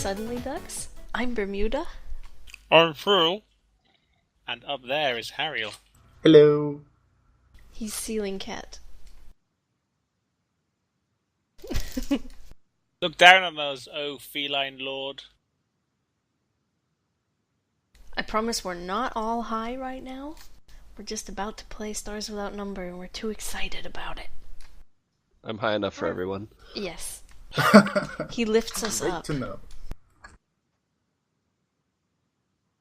Suddenly Ducks. I'm Bermuda. I'm Phil. And up there is Harriel. Hello. He's Ceiling Cat. Look down on us, oh feline lord. I promise we're not all high right now. We're just about to play Stars Without Number and we're too excited about it. I'm high enough for everyone. Yes. He lifts us Great up. to know.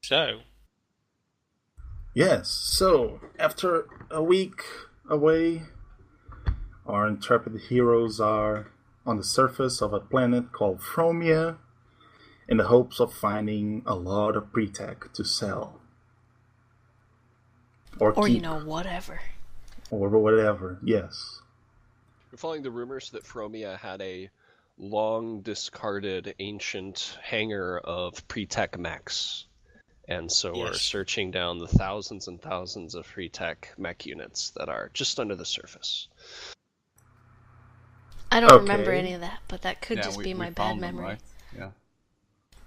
So, Yes, so after a week away, our intrepid heroes are on the surface of a planet called Fromia in the hopes of finding a lot of pre-tech to sell. Or keep. Whatever. Or whatever, yes. We're following the rumors that Fromia had a long discarded ancient hangar of pre-tech mechs. And so we're Yes. searching down the thousands and thousands of pre-tech mech units that are just under the surface. I don't Okay. remember any of that, but that could just be my bad found them, memory. right? Yeah.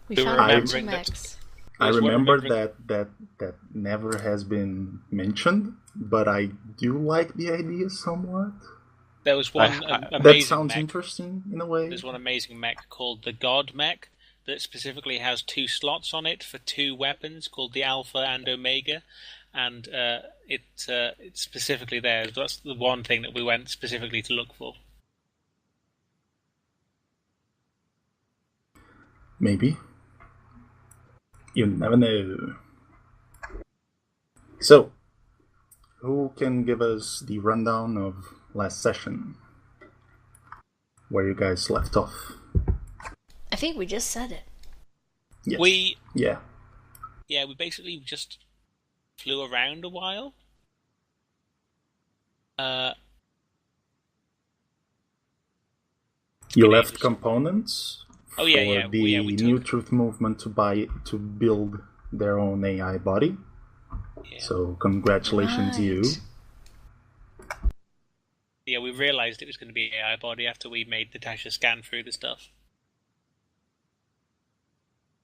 We We found were a bunch of remembering that- mechs. I There's one remember remembering- that never has been mentioned, but I do like the idea somewhat. there was one That amazing sounds mech. interesting in a way. There's one amazing mech called the God Mech that specifically has 2 slots on it for 2 weapons called the Alpha and Omega. And it's specifically there. That's the one thing that we went specifically to look for. Maybe. You never know. So, who can give us the rundown of last session? Where you guys left off? I think we just said it. Yes. We Yeah. we basically just flew around a while. You left components Oh, for yeah. the We New took- Truth movement to build their own AI body. Yeah. So, congratulations, you. Right. Yeah, we realised it was going to be AI body after we made Natasha scan through the stuff.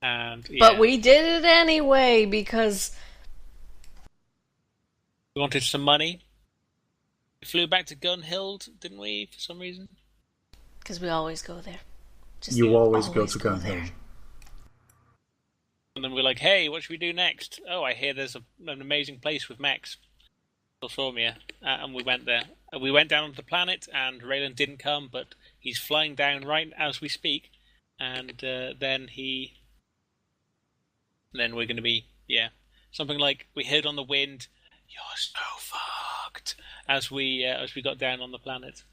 And yeah, But we did it anyway because we wanted some money. We flew back to Gunhild, didn't we, for some reason? we always go there. Just You always go to there. Gunhill. And then we were like, hey, what should we do next? Oh, I hear there's an amazing place with mechs. Philthormia. And we went there. We went down onto the planet, and Raylan didn't come, but he's flying down right as we speak. And then we're going to be, something like we heard on the wind, "You're so fucked," as we got down on the planet.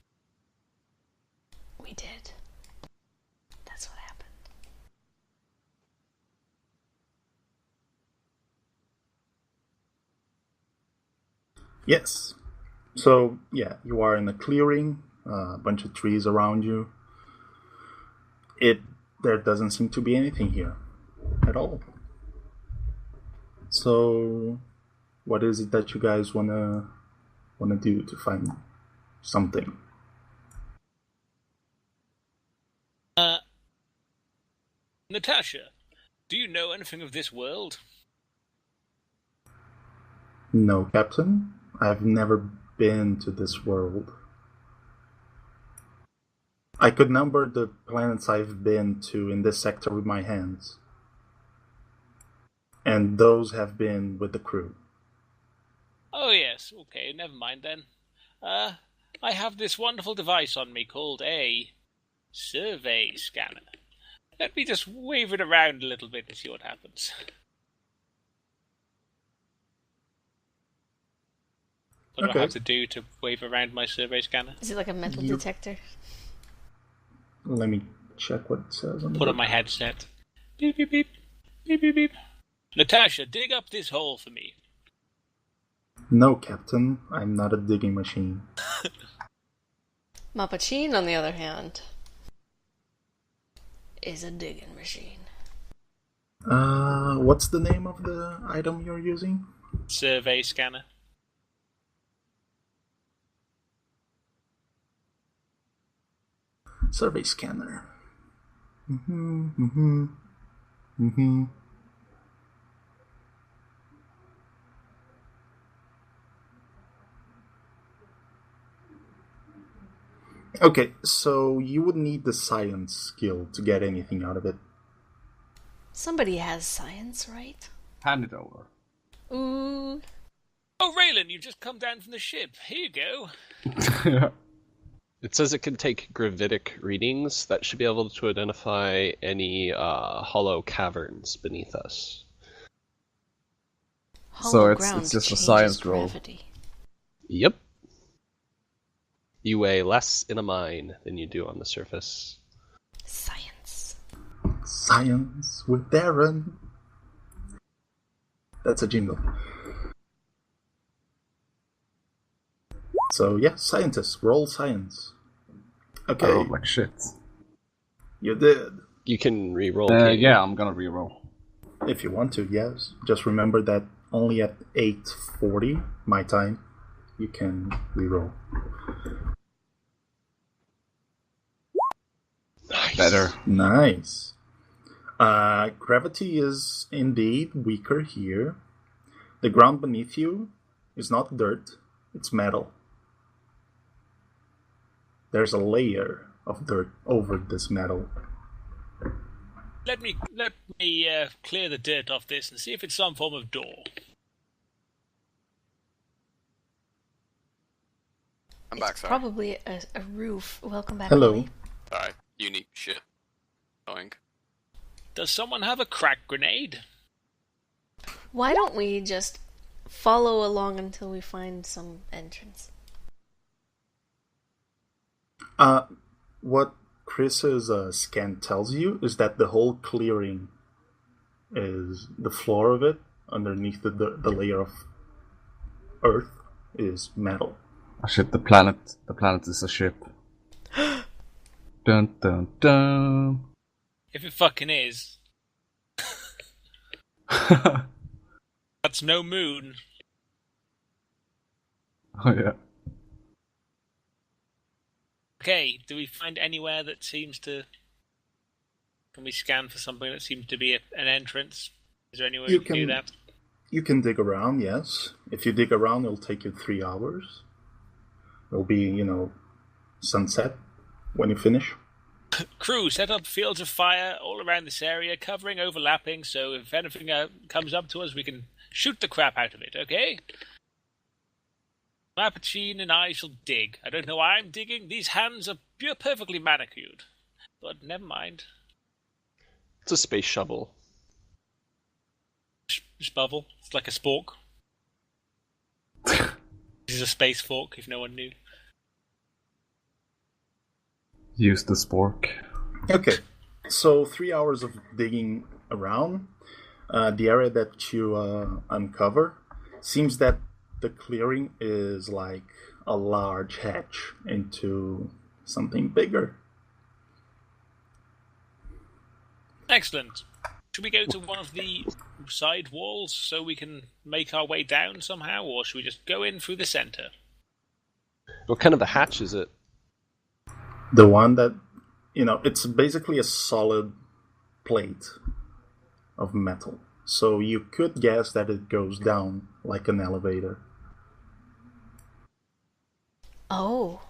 We did. That's what happened. Yes. So, yeah, you are in a clearing, a bunch of trees around you. There doesn't seem to be anything here at all. So, what is it that you guys wanna do to find something? Natasha, do you know anything of this world? No, Captain. I've never been to this world. I could number the planets I've been to in this sector with my hands. And those have been with the crew. Oh yes, okay, never mind then. I have this wonderful device on me called a survey scanner. Let me just wave it around a little bit and see what happens. What do I Okay. have to do to wave around my survey scanner? Is it like a metal You- detector? Let me check what it says on the Put on book. my headset. Beep beep beep. Beep beep beep. Natasha, dig up this hole for me. No, Captain. I'm not a digging machine. Mapachine, on the other hand, is a digging machine. What's the name of the item you're using? Survey scanner. Survey scanner. Mm-hmm. Okay, so you would need the science skill to get anything out of it. Somebody has science, right? Hand it over. Ooh. Oh, Raylan, you've just come down from the ship. Here you go. It says it can take gravitic readings that should be able to identify any hollow caverns beneath us. Hollow So it's ground just a changes science roll. gravity. Yep. You weigh less in a mine than you do on the surface. Science. Science with Darren. That's a jingle. So yeah, scientists, roll science. Okay, I rolled like shit. you did. You can re-roll. can't you? Yeah, I'm gonna reroll. If you want to, yes. Just remember that only at 8:40 my time, you can reroll. Nice. Better. Nice. Gravity is indeed weaker here. The ground beneath you is not dirt, it's metal. There's a layer of dirt over this metal. Let me clear the dirt off this and see if it's some form of door. I'm It's back, sorry. probably a roof. Welcome back, Hello. Ollie. Sorry. Unique shit. Annoying. Does someone have a crack grenade? Why don't we just follow along until we find some entrance? What Chris's scan tells you is that the whole clearing is the floor of it, underneath the layer of earth, is metal. Oh shit, the planet is a ship. Dun dun dun. If it fucking is. That's no moon. Oh yeah. Okay, do we find anywhere that seems to... Can we scan for something that seems to be an entrance? Is there anywhere You we can do can- that? You can dig around, yes. If you dig around, it'll take you 3 hours. It'll be, sunset when you finish. Crew, set up fields of fire all around this area, covering, overlapping, so if anything comes up to us, we can shoot the crap out of it, okay? Mapachine and I shall dig. I don't know why I'm digging. These hands are perfectly manicured. But never mind. It's a space shovel. Spuvel. It's like a spork. This is a space fork, if no one knew. Use the spork. Okay, so 3 hours of digging around. The area that you uncover seems that the clearing is like a large hatch into something bigger. Excellent. Should we go to one of the side walls so we can make our way down somehow, or should we just go in through the center? What kind of a hatch is it? The one that, it's basically a solid plate of metal. So you could guess that it goes down like an elevator. Oh.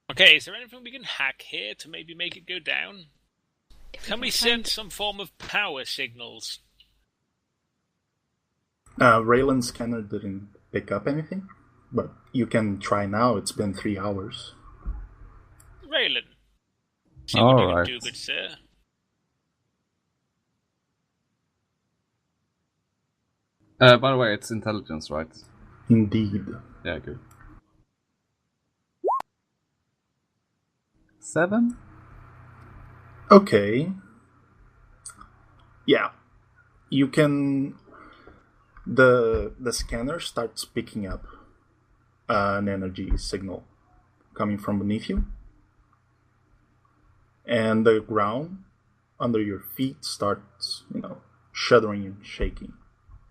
Okay, is there anything we can hack here to maybe make it go down? If Can we find- send some form of power signals? Raylan's scanner didn't pick up anything, but you can try now. It's been 3 hours. Raylan, see what you Alright. can do, good sir. By the way, it's intelligence, right? Indeed. Yeah, good. 7? Okay. Yeah. You can... The scanner starts picking up an energy signal coming from beneath you. And the ground under your feet starts, shuddering and shaking.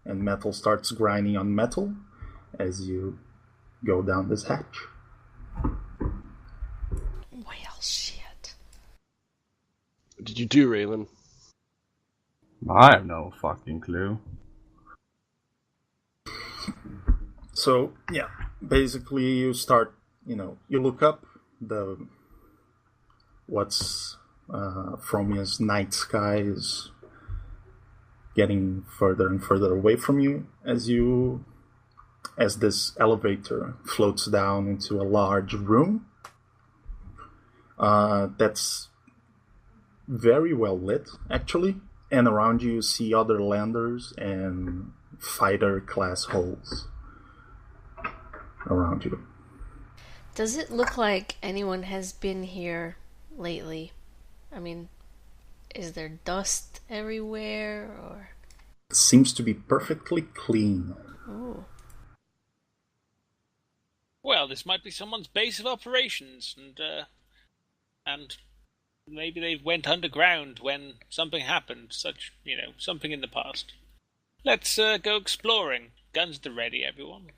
And metal starts grinding on metal as you go down this hatch. Well, shit. What did you do, Raylan? I have no fucking clue. So yeah, basically you start. You look up what's Fromia's night sky is getting further and further away from you as this elevator floats down into a large room that's very well lit, actually, and around you see other landers and fighter class hulls around you. Does it look like anyone has been here lately? I mean, is there dust everywhere, or? It seems to be perfectly clean. Ooh. Well, this might be someone's base of operations, and maybe they went underground when something happened, something in the past. Let's go exploring. Guns at the ready, everyone.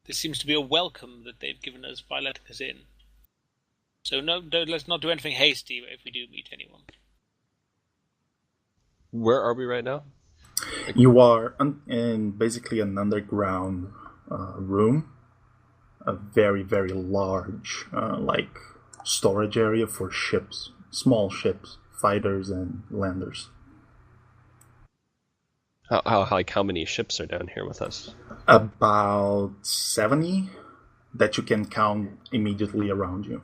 This seems to be a welcome that they've given us by letting us in. So let's not do anything hasty if we do meet anyone. Where are we right now? You are in basically an underground room, a very, very large, storage area for ships, small ships, fighters and landers. How many ships are down here with us? About 70 that you can count immediately around you.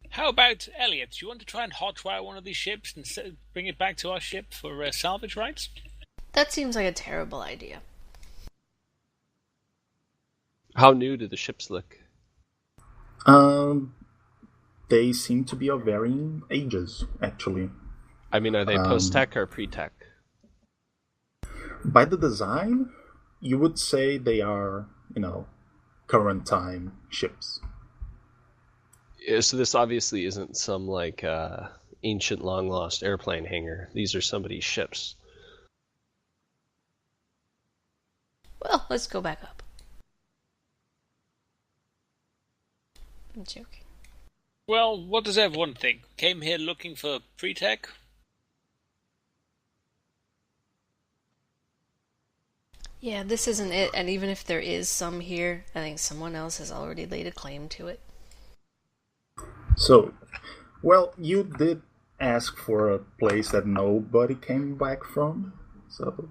How about Elliot? Do you want to try and hotwire one of these ships and bring it back to our ship for salvage rights? That seems like a terrible idea. How new do the ships look? They seem to be of varying ages, actually. I mean, are they post-tech or pre-tech? By the design, you would say they are, current time ships. Yeah, so this obviously isn't some ancient long-lost airplane hangar. These are somebody's ships. Well, let's go back up. I'm joking. Well, what does everyone think? Came here looking for pre-tech? Yeah, this isn't it, and even if there is some here, I think someone else has already laid a claim to it. So, well, you did ask for a place that nobody came back from, so...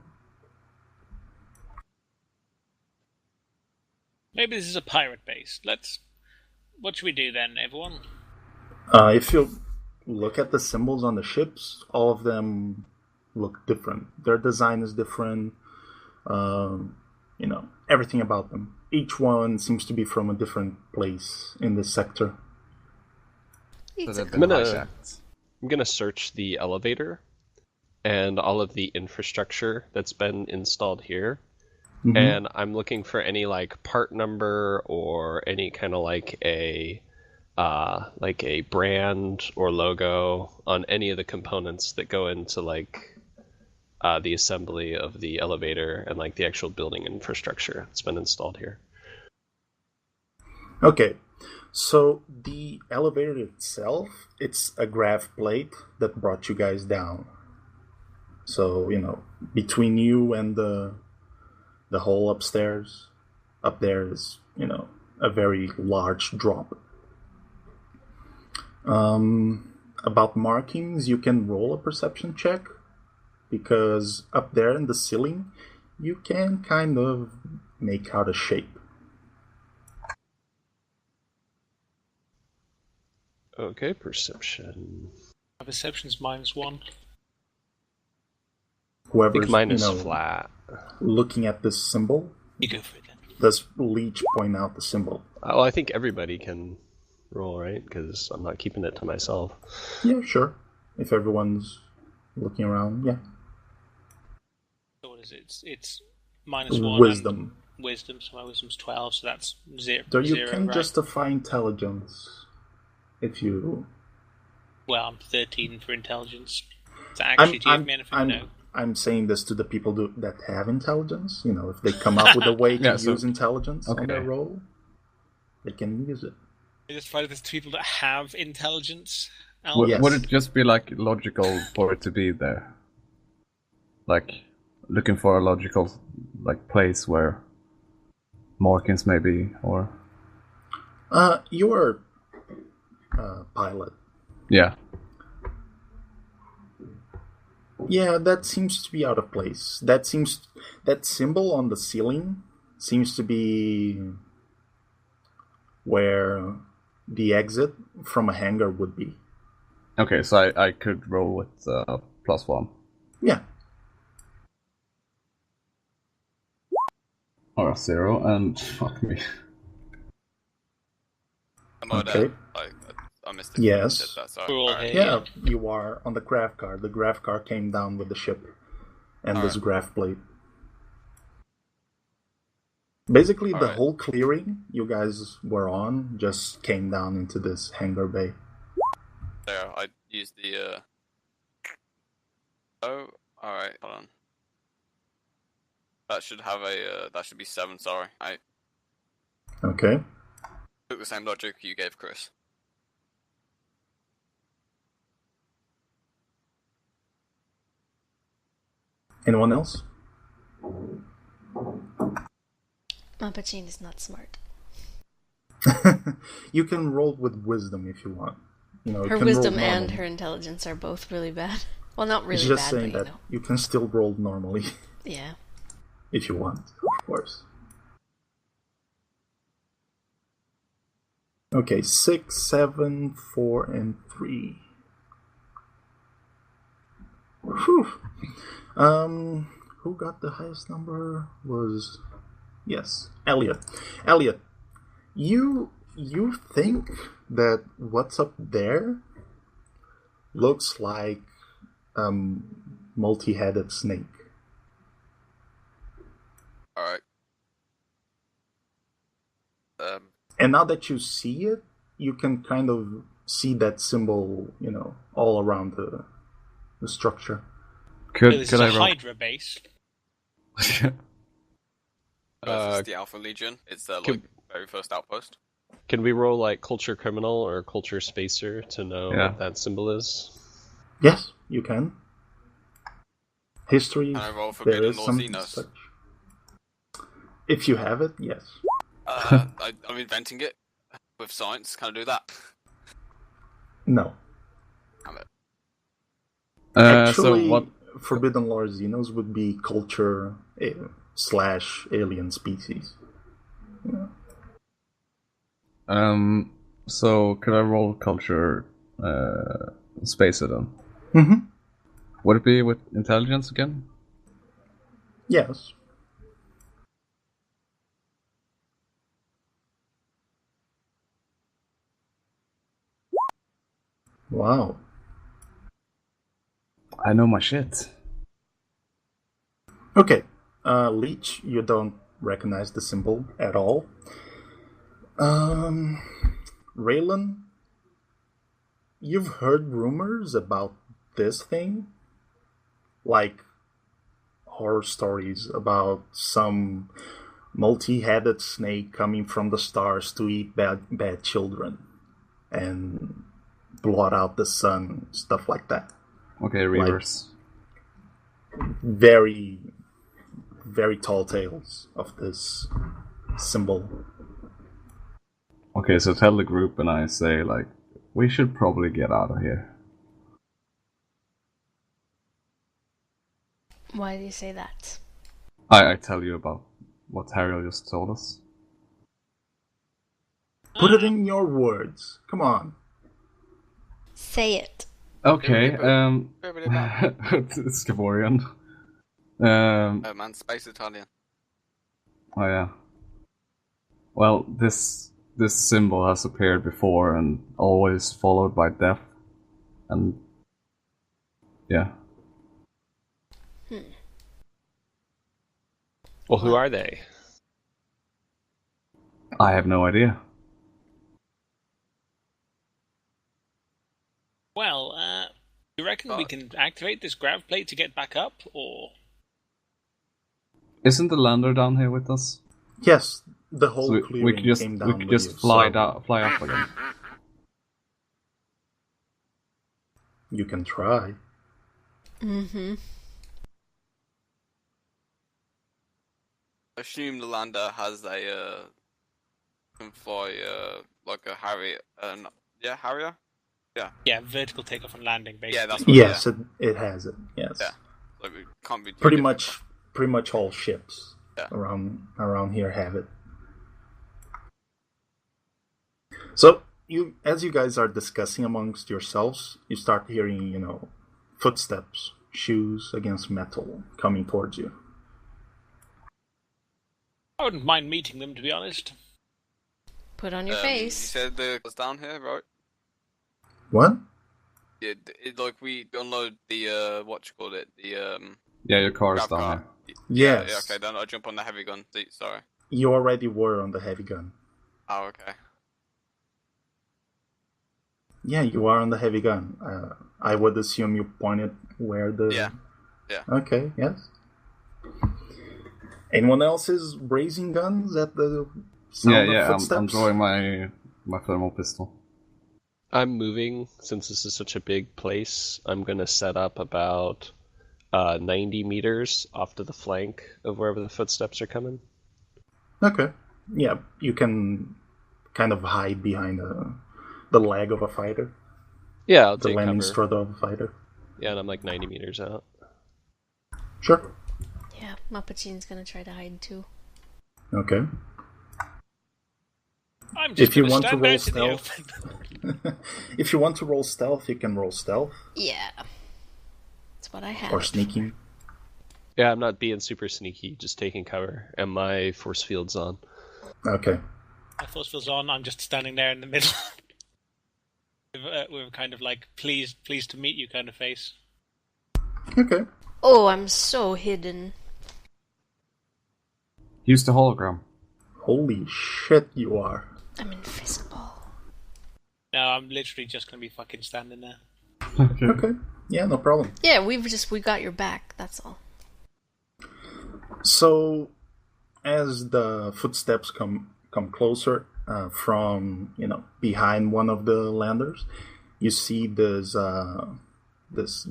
Maybe this is a pirate base. What should we do then, everyone? If you look at the symbols on the ships, all of them look different. Their design is different. Everything about them. Each one seems to be from a different place in this sector. So I'm gonna search the elevator and all of the infrastructure that's been installed here. Mm-hmm. And I'm looking for any part number or any kind of a brand or logo on any of the components that go into the assembly of the elevator and the actual building infrastructure that's been installed here. Okay, so the elevator itself, it's a grav plate that brought you guys down. So, between you and the hole upstairs, up there is, a very large drop. About markings, you can roll a perception check, because up there in the ceiling, you can kind of make out a shape. Okay, perception. My perception's -1. I Whoever's, think mine is flat. looking at this symbol, You go for it then. does Leech point out the symbol? Well, I think everybody can roll, right? Because I'm not keeping it to myself. Yeah, sure. If everyone's looking around, yeah. So what is it? It's -1. Wisdom. And wisdom, so my wisdom's 12, so that's 0. So you 0, can right? justify intelligence if you... Well, I'm 13 for intelligence. So actually, do you have me anything? No. I'm saying this to the people that have intelligence. If they come up with a way to Yeah, so- use intelligence on their Okay. roll, they can use it. I just find this to people that have intelligence. Al? Yes. Would it just be like logical for it to be there? Like looking for a logical like place where Morkins may be, or You're pilot. yeah. Yeah, that seems to be out of place. That symbol on the ceiling seems to be where the exit from a hangar would be. Okay, so I could roll with +1 Yeah. or 0, and fuck me. Am I Okay. there? I missed it. Yes. Did that, sorry. We're all Alright. here. Yeah, you are on the graph car. The graph car came down with the ship and this Alright. graph plate. Basically, the Alright. whole clearing you guys were on just came down into this hangar bay. There, I used the. Oh, alright, hold on. That should have a. That should be 7, sorry. I Okay. took the same logic you gave Chris. Anyone else? Mapachine is not smart. You can roll with wisdom if you want. You know, you Her can wisdom roll and normally. her intelligence are both really bad. Well, not really It's just bad, saying but you that know. you can still roll normally Yeah. if you want, of course. Okay, 6, 7, 4, and 3. Whew. Who got the highest number was yes, Elliot. Elliot, you think that what's up there looks like multi-headed snake. Alright. And now that you see it, you can kind of see that symbol, you know, all around the structure. This Could is I a roll? Hydra base. This is the Alpha Legion. It's their can- very first outpost. Can we roll like culture criminal or culture spacer to know Yeah. what that symbol is? Yes, you can. History, Can I roll there Forbidden is or some Xenos? such. If you have it, yes. I'm inventing it with science. Can I do that? No. Damn it. Actually, so what? Forbidden Lore Xenos would be culture / alien species. So could I roll culture spacer then? Mm-hmm. Would it be with intelligence again? Yes. Wow. I know my shit. Okay. Leech, you don't recognize the symbol at all. Raylan, you've heard rumors about this thing? Like horror stories about some multi-headed snake coming from the stars to eat bad children and blot out the sun, stuff like that. Okay, reverse. Very, very tall tales of this symbol. Okay, so tell the group and I say like, we should probably get out of here. Why do you say that? I tell you about what Harry just told us. Put it in your words. Come on. Say it. Okay, Bibbidi-bap. it's Gavorian. Oh man, Space Italian. Oh yeah. Well, this symbol has appeared before and always followed by death. And yeah. Well, who are they? I have no idea. Well, you reckon we can activate this grav plate to get back up, or Isn't the lander down here with us? Yes, the whole So we clearing could just came down we could with just you, fly so- down, fly up again. You can try. Mm-hmm. I assume the lander has a can fly like a Harrier. Harrier. Yeah, vertical takeoff and landing, basically. Yeah, that's what. Yes, it has it. Yes. Yeah. Like it can't be too Pretty difficult. much all ships Yeah. around here have it. So as you guys are discussing amongst yourselves, you start hearing, footsteps, shoes against metal coming towards you. I wouldn't mind meeting them, to be honest. Put on your You face. said the was down here, right? What? Yeah, like we unload the what you call it, the Yeah, your car is grab down car. here. Yes. Yeah, okay, then I'll jump on the heavy gun. Sorry. You already were on the heavy gun. Oh, okay. Yeah, you are on the heavy gun. I would assume you pointed where the... Yeah. Okay, yes. Anyone else is raising guns at the sound of footsteps? I'm drawing my thermal pistol. I'm moving, since this is such a big place, I'm going to set up about 90 meters off to the flank of wherever the footsteps are coming. Okay. Yeah, you can kind of hide behind the leg of a fighter. Yeah, I'll The take landing cover. strut of a fighter. Yeah, and I'm like 90 meters out. Sure. Yeah, Mapachine's gonna try to hide too. Okay. I'm just If you gonna want to stand roll out in the stealth, open. if you want to roll stealth, you can roll stealth Yeah. That's what I have. or sneaking. Yeah, I'm not being super sneaky, just taking cover, and my force field's on. Okay. My force field's on. I'm just standing there in the middle. With kind of like pleased to meet you kind of face. Okay. Oh, I'm so hidden. Use the hologram. Holy shit, you are. I'm invisible. No, I'm literally just gonna be fucking standing there. Okay. Yeah, no problem. Yeah, we got your back, that's all. So, as the footsteps come closer from behind one of the landers, you see this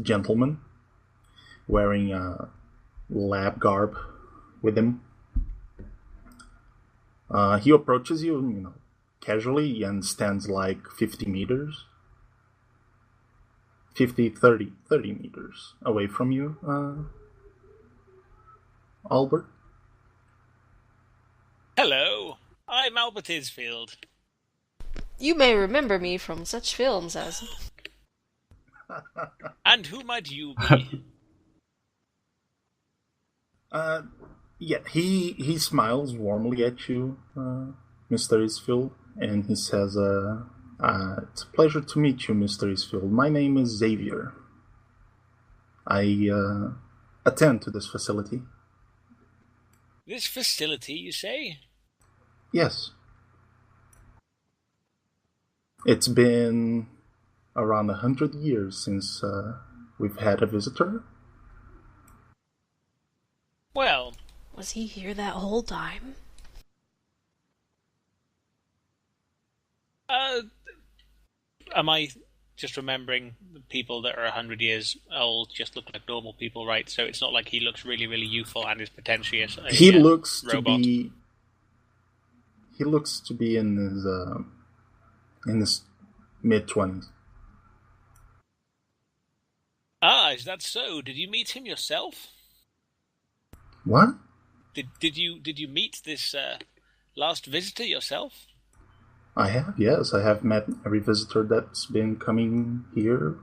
gentleman wearing lab garb with him. He approaches you, casually and stands like 50 meters. 30 meters away from you, Albert. Hello, I'm Albert Isfield. You may remember me from such films as... And who might you be? Yeah, he smiles warmly at you, Mr. Isfield, and he says, it's a pleasure to meet you, Mr. Isfield. My name is Xavier. I attend to this facility. This facility, you say? Yes. It's been around 100 years since we've had a visitor. Well, Was he here that whole time? am I just remembering the people that are 100 years old just look like normal people, right? So it's not like he looks really, really youthful and is potentially a He looks robot. He looks to be in his mid-20s. Ah, is that so? Did you meet him yourself? What? Did you meet this last visitor yourself? I have, yes. I have met every visitor that's been coming here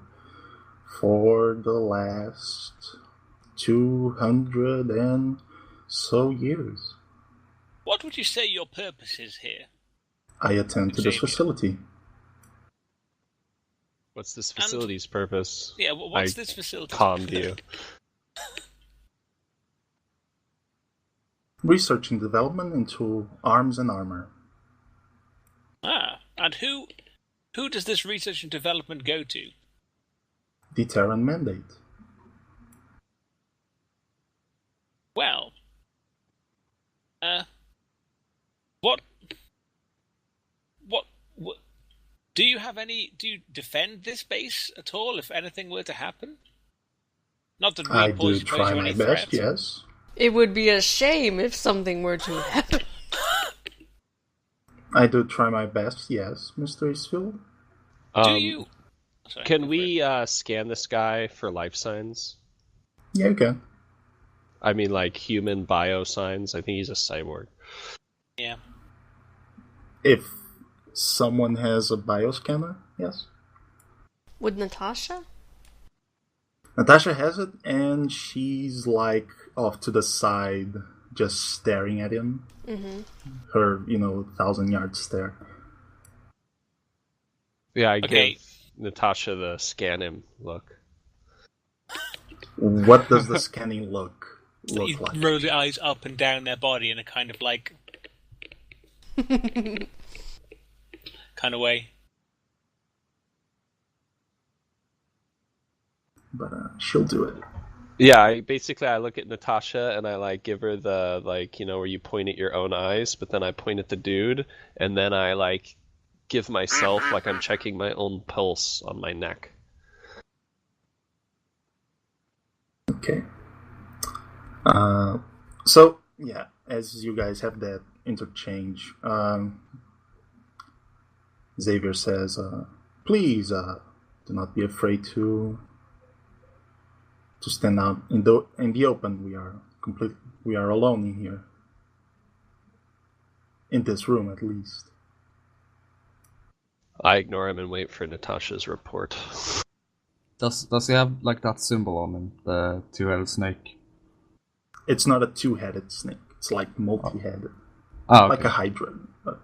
for the last 200 and so years. What would you say your purpose is here? I attend to this Xavier. facility. What's this facility's purpose? Yeah, what's I this facility? calmed you. Research and development into arms and armor. Ah, and who does this research and development go to? The Terran Mandate. Well, what Do you defend this base at all if anything were to happen? Not that we I pose do try you my any best, threat. yes. It would be a shame if something were to happen. I do try my best, yes, Mr. Eastfield. Do you... Sorry, Can we scan this guy for life signs? Yeah, you can. I mean, like human bio signs. I think he's a cyborg. Yeah. If someone has a bioscanner, yes. Would Natasha? Natasha has it, and she's like off to the side, just staring at him. Mm-hmm. Her, 1,000-yard stare. Yeah, I Okay. give Natasha the scan him look. What does the scanning look You like? roll the eyes up and down their body in a kind of like... kind of way. But she'll do it. Yeah, I look at Natasha and I like give her the where you point at your own eyes, but then I point at the dude and then I like give myself like I'm checking my own pulse on my neck. Okay. So, yeah, as you guys have that interchange, Xavier says, please, do not be afraid to stand out in the open. We are alone in here. In this room, at least. I ignore him and wait for Natasha's report. Does he have like that symbol on him, the two-headed snake? It's not a two-headed snake. It's like multi-headed. Oh, okay. Like a hydra. But,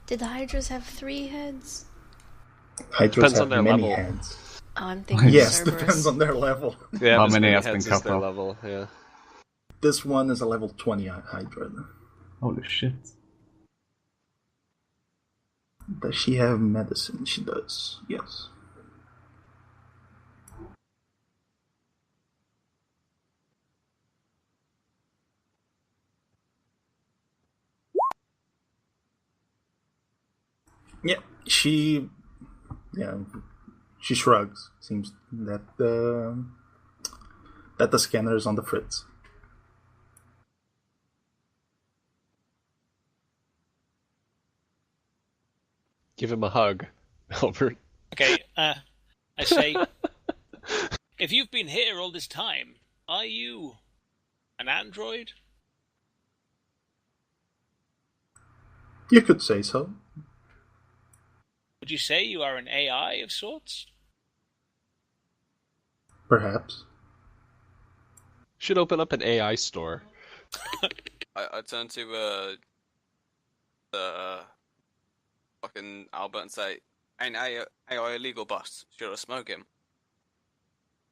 Did the Hydras have 3 heads? Hydras Depends on have their many level. heads. Oh, I'm thinking Yes, Cerberus. depends on their level. Yeah, How as many has heads been as cut their off? level, yeah. This one is a level 20 hydra. Holy shit. Does she have medicine? She does, yes. Yeah, she shrugs. Seems that the scanner is on the fritz. Give him a hug, Albert. Okay, I say, if you've been here all this time, are you an android? You could say so. Would you say you are an AI of sorts? Perhaps. Should open up an AI store. I turn to the fucking Albert and say, "Ain't AI illegal, boss? Should I smoke him?"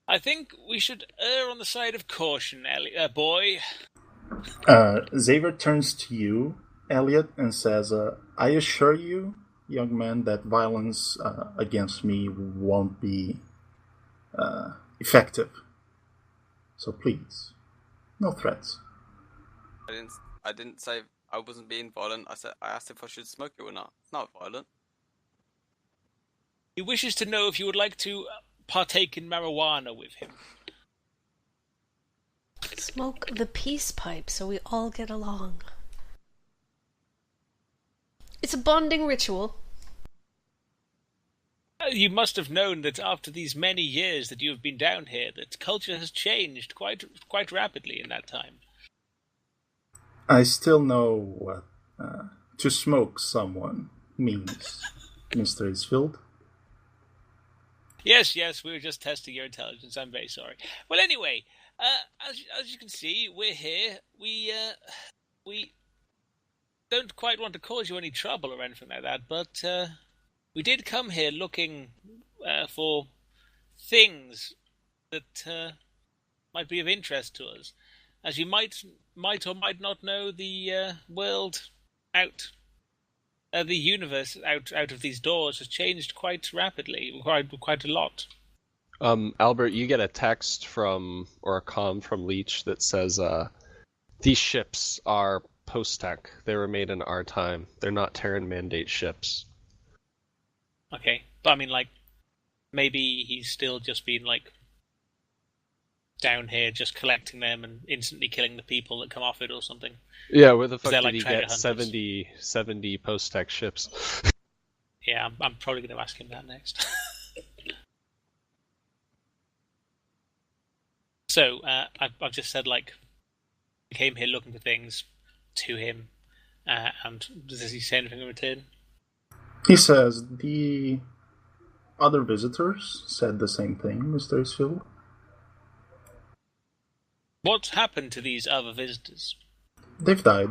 I think we should err on the side of caution, boy. Xavier turns to you, Elliot, and says, I assure you, young man, that violence against me won't be effective. So please, no threats. I didn't say I wasn't being violent. I asked if I should smoke it or not. It's not violent. He wishes to know if you would like to partake in marijuana with him. Smoke the peace pipe so we all get along. It's a bonding ritual. You must have known that after these many years that you have been down here, that culture has changed quite rapidly in that time. I still know what to smoke someone means, Mr. Isfield. Yes, we were just testing your intelligence. I'm very sorry. Well, anyway, as you can see, we're here. We don't quite want to cause you any trouble or anything like that, but we did come here looking for things that might be of interest to us. As you might or might not know, the world out, the universe out of these doors has changed quite rapidly, quite a lot. Albert, you get a text from, or a comm from Leech that says, these ships are post-tech. They were made in our time. They're not Terran Mandate ships. Okay, but I mean, like, maybe he's still just been like down here, just collecting them and instantly killing the people that come off it or something. Yeah, where the fuck they're did like he treasure get hunters. 70 post-tech ships? Yeah, I'm probably going to ask him that next. So, I've just said, like, I came here looking for things to him, and does he say anything in return? He says the other visitors said the same thing, Mr. Isfield. What happened to these other visitors? They've died.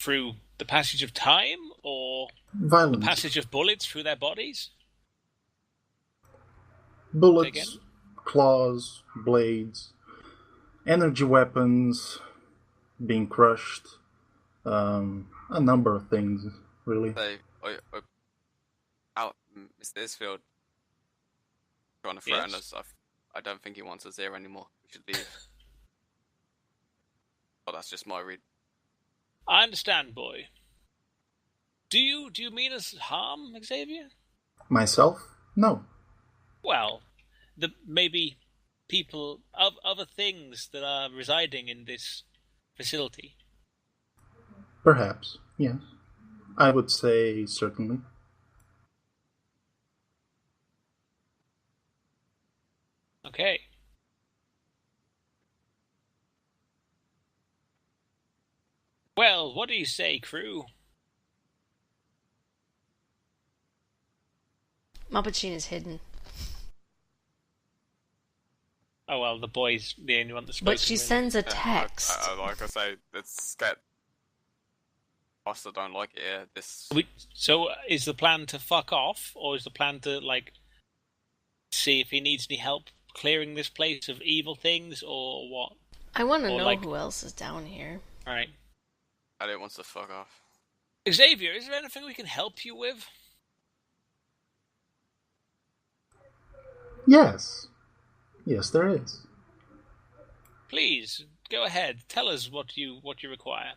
Through the passage of time, or the Violence. passage of bullets through their bodies? Bullets, claws, blades, energy weapons, being crushed, a number of things, really. Say, Mr. Isfield, trying to threaten us. I don't think he wants us here anymore. We should leave. Well, that's just my read. I understand, boy. Do you mean us harm, Xavier? Myself? No. Well, maybe people of other things that are residing in this facility. Perhaps, yes. I would say certainly. Okay. Well, what do you say, crew? Mappuccine is hidden. Oh well, the boy's the only one that's But spoken, she really. sends a text. Like I say, it's get. I still don't like it here. This. So, is the plan to fuck off, or is the plan to, like, see if he needs any help clearing this place of evil things, or what? I want to Or, know like- who else is down here. Right. I don't want to fuck off. Xavier, is there anything we can help you with? Yes. Yes, there is. Please, go ahead. Tell us what you require.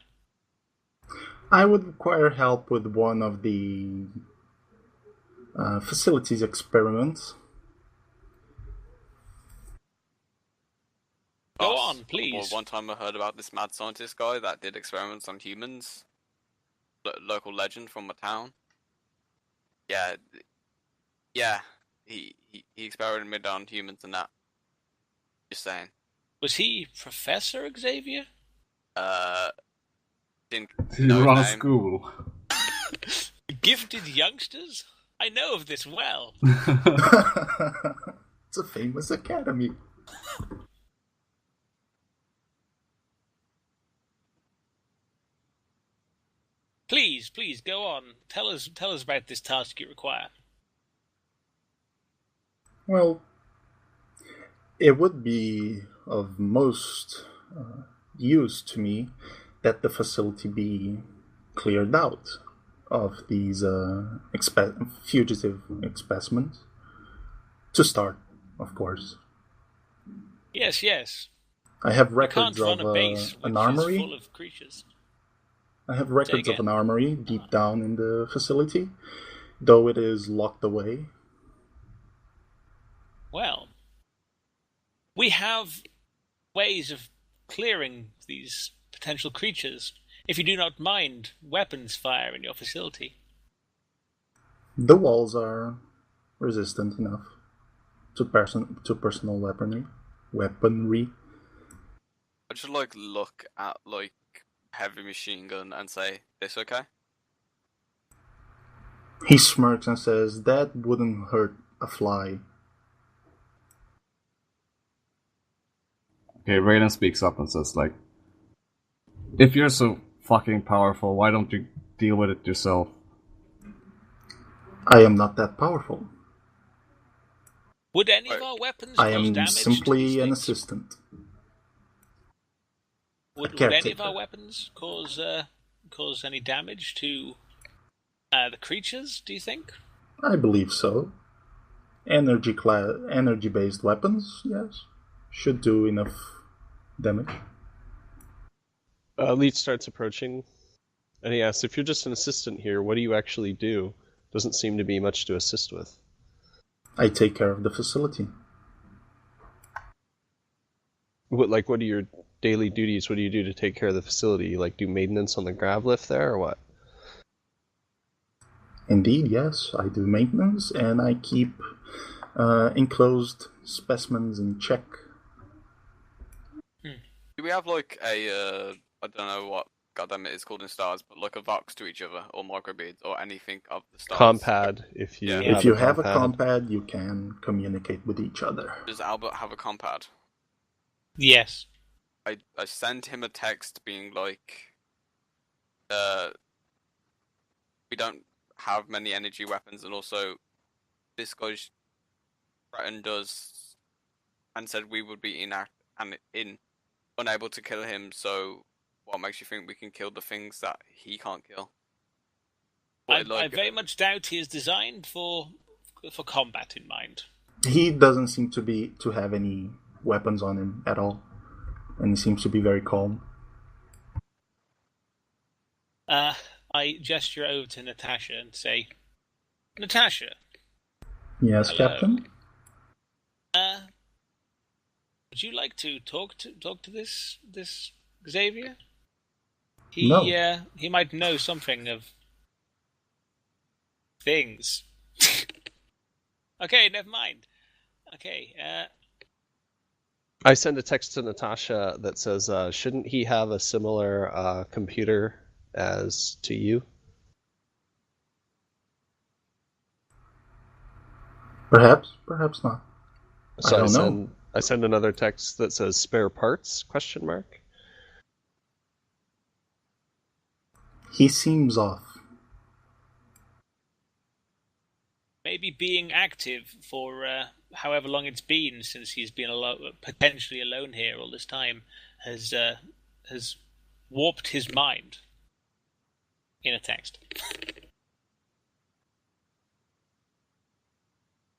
I would require help with one of the facilities experiments. Go Boss, on, please. One time I heard about this mad scientist guy that did experiments on humans. Local legend from a town. Yeah. He experimented on humans and that. Just saying. Was he Professor Xavier? Didn't You know his run a name. school. Gifted youngsters? I know of this well. It's a famous academy. Please, go on. Tell us about this task you require. Well, it would be of most use to me that the facility be cleared out of these fugitive specimens. To start, of course. Yes. I have You records can't run of a base an which is armory. full of creatures. I have records of again. an armory deep down in the facility, though it is locked away. Well, we have ways of clearing these potential creatures, if you do not mind weapons fire in your facility. The walls are resistant enough to personal weaponry. I just look at heavy machine gun and say, "This okay?" He smirks and says, "That wouldn't hurt a fly." Okay, Raiden speaks up and says, like, if you're so fucking powerful, why don't you deal with it yourself? I am not that powerful. Would any of our weapons I cause am damage to simply these an things? assistant. Would any of caretaker. our weapons cause any damage to the creatures, do you think? I believe so. Energy-based weapons, yes, should do enough damage. Leech starts approaching And he asks, if you're just an assistant here, what do you actually do? Doesn't seem to be much to assist with. I take care of the facility. What are your daily duties? What do you do to take care of the facility? Like, do maintenance on the grav lift there, or what? Indeed, yes. I do maintenance, and I keep enclosed specimens in check. Do we have like a I don't know what goddamn it is called in stars, but like a vox to each other, or microbeads, or anything of the stars? Compad, if you Yeah. If you have a compad, you can communicate with each other. Does Albert have a compad? Yes. I sent him a text being like, we don't have many energy weapons, and also this guy's threatened us and said we would be unable to kill him. So, what makes you think we can kill the things that he can't kill? I very much doubt he is designed for combat in mind. He doesn't seem to have any weapons on him at all, and he seems to be very calm. I gesture over to Natasha and say, Natasha. Yes, Hello. Captain? Would you like to talk to this Xavier? No. He might know something of things. Okay, never mind. Okay, I send a text to Natasha that says, shouldn't he have a similar computer as to you? Perhaps not. So I don't know. I send another text that says spare parts? ? He seems off. maybe being active for however long it's been since he's been potentially alone here all this time has warped his mind in a text.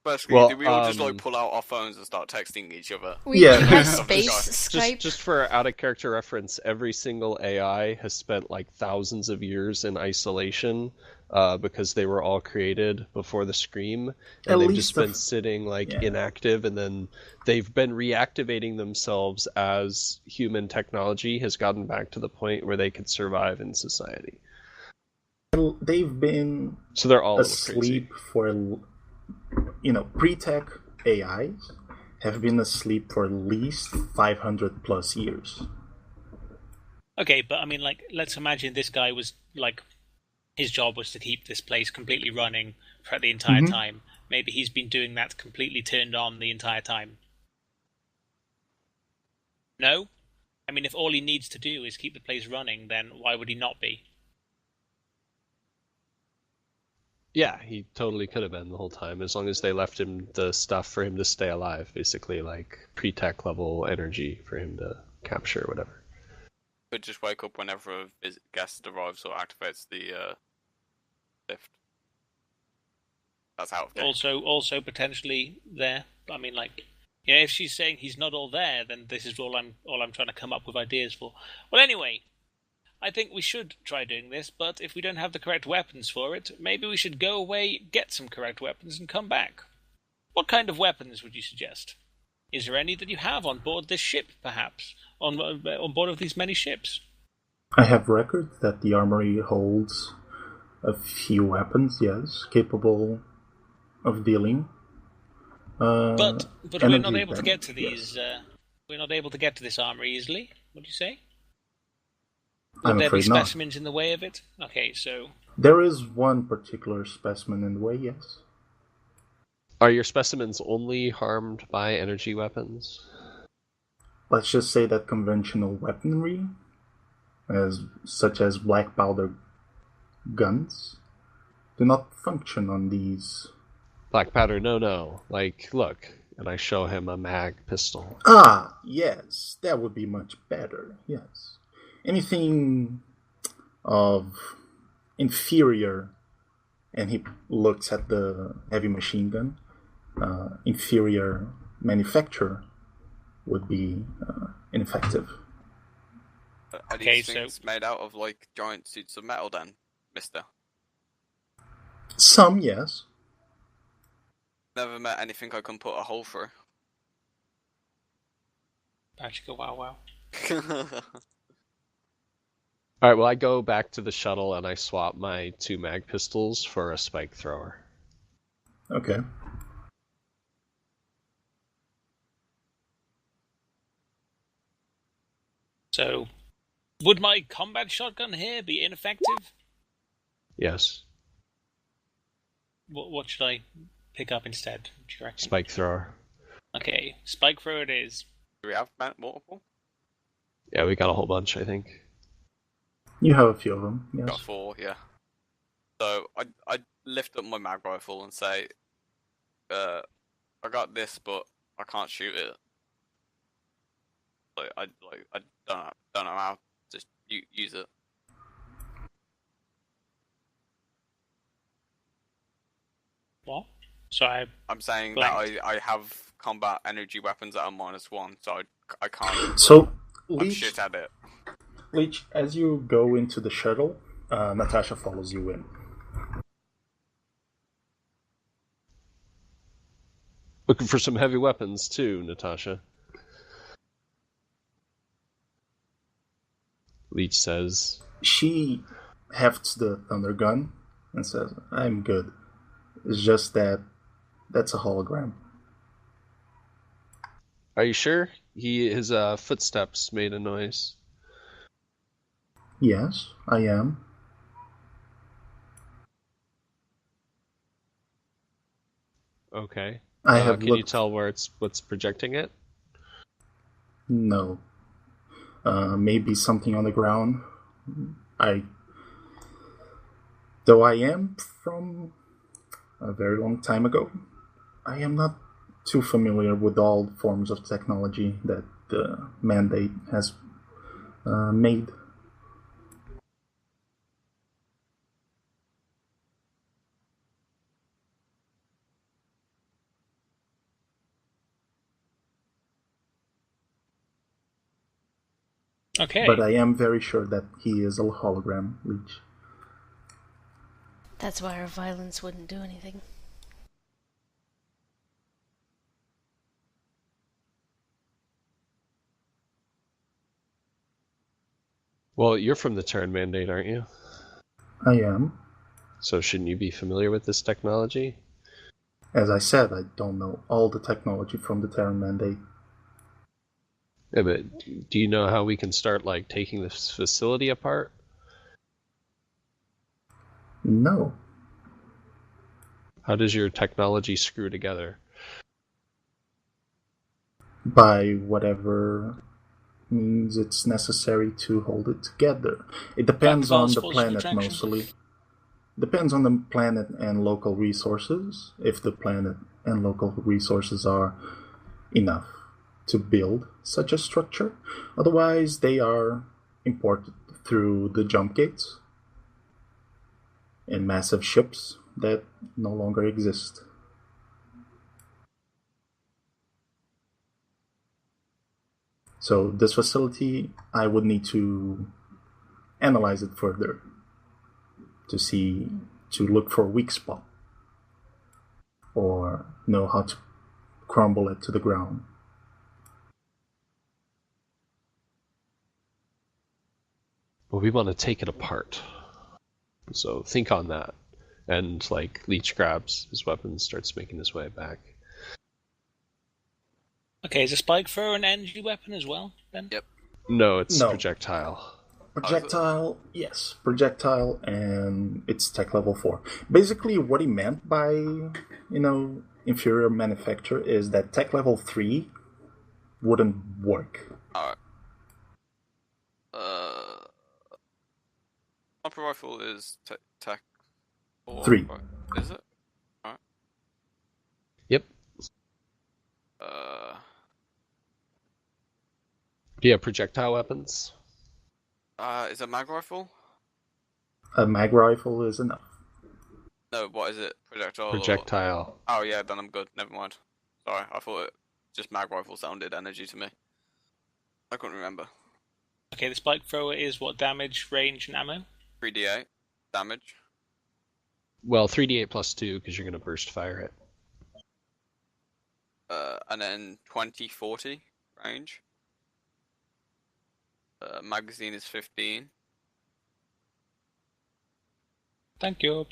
Basically, did we all just like pull out our phones and start texting each other? We Yeah. have space Skype. Just for out of character reference, every single AI has spent like thousands of years in isolation because they were all created before the Scream, and they've just been sitting like inactive, and then they've been reactivating themselves as human technology has gotten back to the point where they could survive in society. They've been So they're all asleep for, pre-tech AIs have been asleep for at least 500 plus years. Okay, but I mean, like, let's imagine this guy was like, his job was to keep this place completely running for the entire time. Maybe he's been doing that completely turned on the entire time. No? I mean, if all he needs to do is keep the place running, then why would he not be? Yeah, he totally could have been the whole time, as long as they left him the stuff for him to stay alive, basically, like pre-tech level energy for him to capture, whatever. Could just wake up whenever a guest arrives or activates the lift. That's out of game. Also potentially there. I mean, like, if she's saying he's not all there, then this is all I'm trying to come up with ideas for. Well, anyway, I think we should try doing this, but if we don't have the correct weapons for it, maybe we should go away, get some correct weapons, and come back. What kind of weapons would you suggest? Is there any that you have on board this ship, perhaps? On board of these many ships? I have record that the armory holds a few weapons, yes, capable of dealing. But we're not able to get to yes. these. We're not able to get to this armory easily. What do you say? I'm Would there be afraid not. specimens in the way of it? Okay, so There is one particular specimen in the way, yes. Are your specimens only harmed by energy weapons? Let's just say that conventional weaponry, such as black powder guns, do not function on these. Black powder, no. Like, look, and I show him a mag pistol. Ah, yes, that would be much better, yes. Anything of inferior, and he looks at the heavy machine gun, inferior manufacture would be ineffective. Are Okay, these so- things made out of like giant suits of metal then, mister? Some, yes. Never met anything I can put a hole through. Magical wow. Alright, well, I go back to the shuttle and I swap my 2 mag pistols for a spike thrower. Okay. So, would my combat shotgun here be ineffective? Yes, What should I pick up instead? Do you reckon? spike thrower. Okay, spike thrower it is. Do we have multiple? Yeah, we got a whole bunch, I think. You have a few of them, yes. Got 4, yeah. So I lift up my mag rifle and say, I got this, but I can't shoot it. I don't know how to use it. What? So I'm saying Blanked. that I have combat energy weapons that are -1, so I can't. So, I'm Leech, shit at it. Leech, as you go into the shuttle, Natasha follows you in. Looking for some heavy weapons too, Natasha. Leech says, She hefts the thunder gun and says, I'm good. It's just that's a hologram. "Are you sure?" His footsteps made a noise. Yes, I am. Okay. I have Can you looked. tell what's projecting it? No. Maybe something on the ground. Though I am from a very long time ago, I am not too familiar with all forms of technology that the mandate has made. okay. But I am very sure that he is a hologram, Leech. That's why our violence wouldn't do anything. Well, you're from the Terran Mandate, aren't you? I am. So shouldn't you be familiar with this technology? As I said, I don't know all the technology from the Terran Mandate. Yeah, but do you know how we can start like taking this facility apart? No. How does your technology screw together? By whatever means it's necessary to hold it together. It depends Black on Valve's the force planet attraction? mostly. Depends on the planet and local resources. If the planet and local resources are enough to build such a structure. Otherwise, they are imported through the jump gates in massive ships that no longer exist. So this facility, I would need to analyze it further to look for a weak spot or know how to crumble it to the ground. Well, we want to take it apart. So think on that. And like Leech grabs his weapon and starts making his way back. Okay, is a spike thrower an energy weapon as well, then? Yep. No, it's No. projectile. Projectile, yes, projectile, and it's tech level 4. Basically, what he meant by, inferior manufacture is that tech level 3 wouldn't work. Alright. Sniper rifle is tech 4. 3. Right? Is it? Yep. Do you have projectile weapons? Is it mag rifle? A mag rifle is enough. No, what is it? Projectile? Projectile. Oh yeah, then I'm good. Never mind. Sorry, I thought just mag rifle sounded energy to me. I couldn't remember. Okay, the spike thrower is what damage, range, and ammo? 3d8 damage. Well, 3d8 plus 2 because you're going to burst fire it. And then 20-40 range. Magazine is 15. Thank you.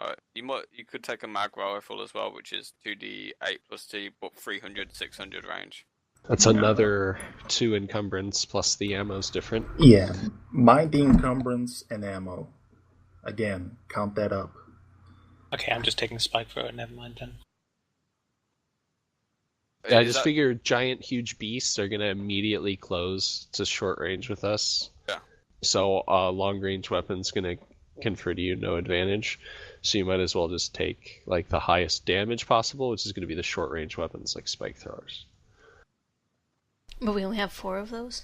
Alright, you could take a mag rifle as well, which is 2d8 plus 2, but 300, 600 range. That's another 2 encumbrance plus the ammo's different. Yeah, mind the encumbrance and ammo. Again, count that up. Okay, I'm just taking the spike thrower. Never mind then. I Is just that- figure giant, huge beasts are going to immediately close to short range with us. Yeah. So long range weapon's going to confer to you no advantage. So you might as well just take like the highest damage possible, which is going to be the short range weapons like spike throwers. But we only have 4 of those?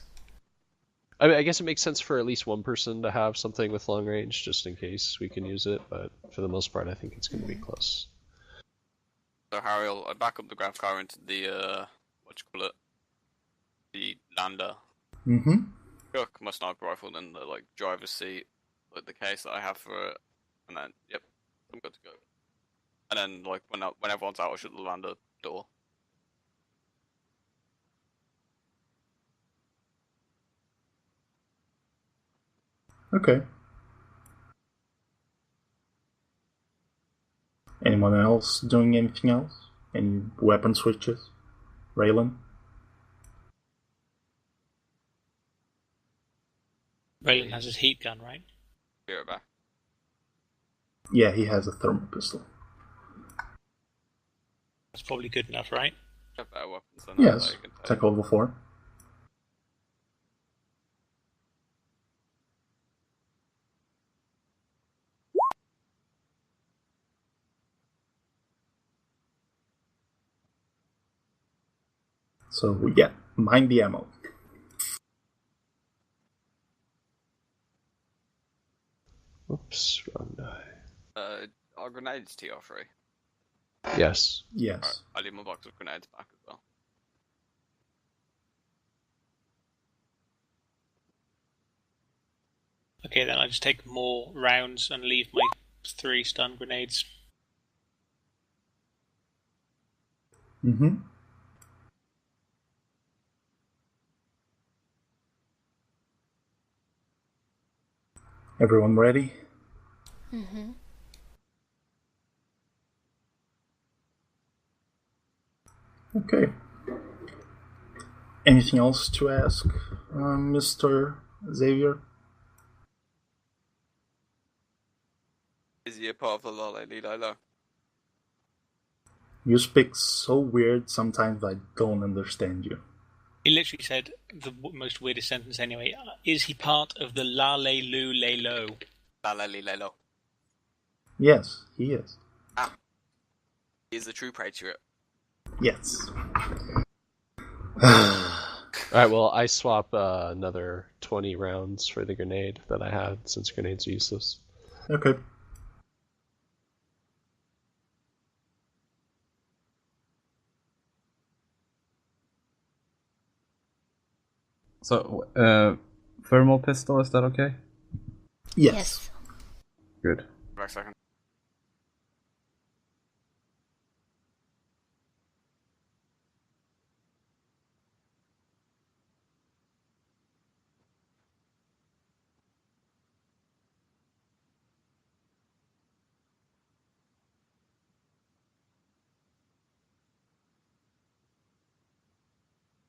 I mean, I guess it makes sense for at least one person to have something with long range, just in case we can use it. But for the most part, I think it's going to be close. So Harry, I back up the grav car into the the lander. Mm-hmm. Chuck my sniper rifle in the like driver's seat, like the case that I have for it, and then yep, I'm good to go. And then like when everyone's out, I shut the lander door. Okay. Anyone else doing anything else? Any weapon switches? Raylan? Raylan has his heat gun, right? Be right back. Yeah, he has a thermal pistol. That's probably good enough, right? I have better weapons than Yes, that you can take. Tech level 4. So, yeah, mind the ammo. Oops, wrong die. Are grenades TR3? Yes. Yes. Alright, I leave my box of grenades back as well. Okay, then I just take more rounds and leave my 3 stun grenades. Mm-hmm. Everyone ready? Mm-hmm. Okay. Anything else to ask, Mr. Xavier? Is he a part of the Lale Lilo? You speak so weird, sometimes I don't understand you. He literally said the most weirdest sentence anyway. Is he part of the La Le Lu Le Lo? Lale Lilo. Yes, he is. He is a true patriot. Yes. Alright, well, I swap another 20 rounds for the grenade that I had, since grenades are useless. Okay. So, thermal pistol, is that okay? Yes. Good. Back a second.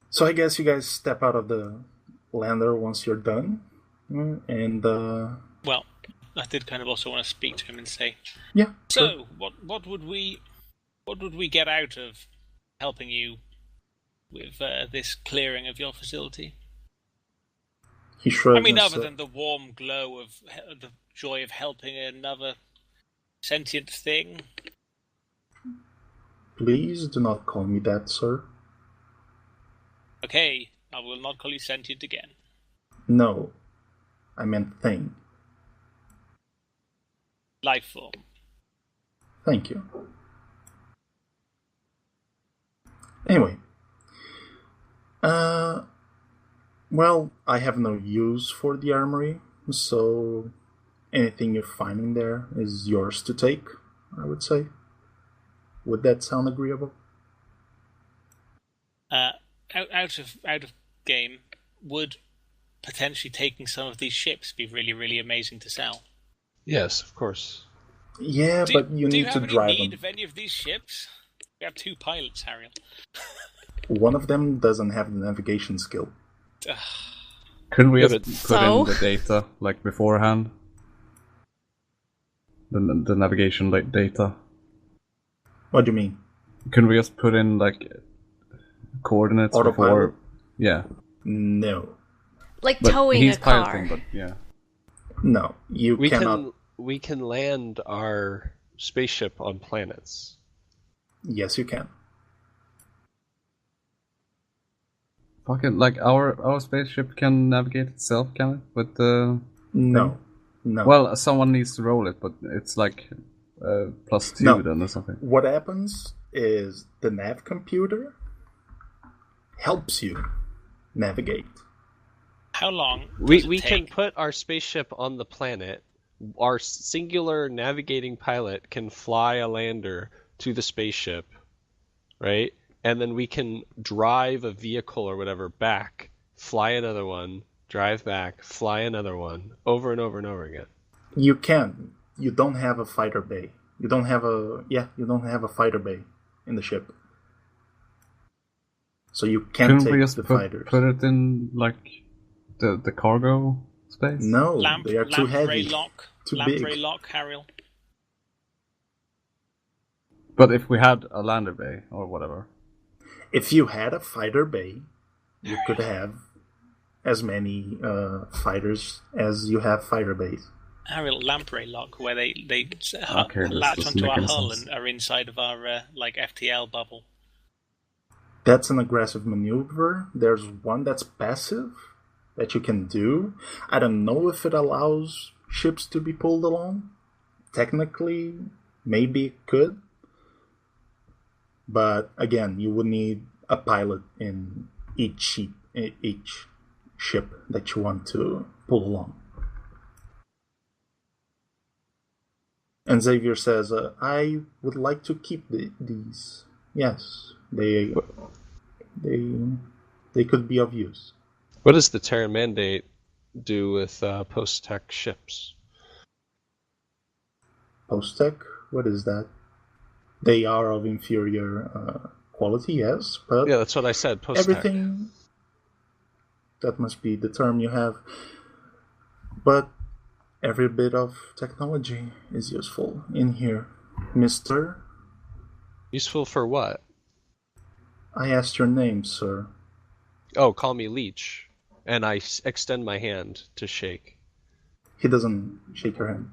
So I guess you guys step out of the lander once you're done. And, Well, I did kind of also want to speak to him and say, yeah. so sure. what would we get out of helping you with this clearing of your facility? He shrugs. I mean, and other sa- than the warm glow of the joy of helping another sentient thing. Please do not call me that, sir. Okay, I will not call you sentient again. No. I meant thing. Life form. Thank you. Anyway. When Well, I have no use for the armory, so anything you're finding there is yours to take, I would say. Would that sound agreeable? Out of game, would potentially taking some of these ships be really, really amazing to sell? Yes, of course. Yeah, but you do you need have to any drive need them. of any of these ships? We have 2 pilots, Harriel. One of them doesn't have the navigation skill. Couldn't we Yeah, just but- put So? in the data like beforehand? The navigation data. What do you mean? Couldn't we just put in like coordinates Autopilot? before? Yeah, No. Like but towing he's a car. piloting. But yeah, No, you We cannot. we can land our spaceship on planets. Yes, you can. fucking like our spaceship can navigate itself, can it? With the No. No. well, someone needs to roll it, but it's like +2 No. then or something. What happens is the nav computer helps you navigate. How long? We does it can take? put our spaceship on the planet. Our singular navigating pilot can fly a lander to the spaceship, right? And then we can drive a vehicle or whatever back, fly another one, drive back, fly another one, over and over and over again. You can. You don't have a fighter bay. You don't have a fighter bay in the ship. So you can't Couldn't take we just the put fighters. it in like the cargo space? No, they are too heavy. Too big. Lamprey lock, Harriel. But if we had a lander bay or whatever. If you had a fighter bay, you could have as many fighters as you have fighter bays. Harriel, lamprey lock, where they Okay, this latch doesn't onto make our any hull sense. and are inside of our like FTL bubble. That's an aggressive maneuver. There's one that's passive that you can do. I don't know if it allows ships to be pulled along. Technically, maybe it could. But again, you would need a pilot in each ship that you want to pull along. And Xavier says, I would like to keep these. Yes, they could be of use. What does the Terran Mandate do with post-tech ships? Post-tech? What is that? They are of inferior quality, yes, but Yeah, that's what I said, post-tech. everything... That must be the term you have. But every bit of technology is useful in here. Mister, Useful for what? I asked your name, sir. Oh, call me Leech. And I extend my hand to shake. He doesn't shake your hand.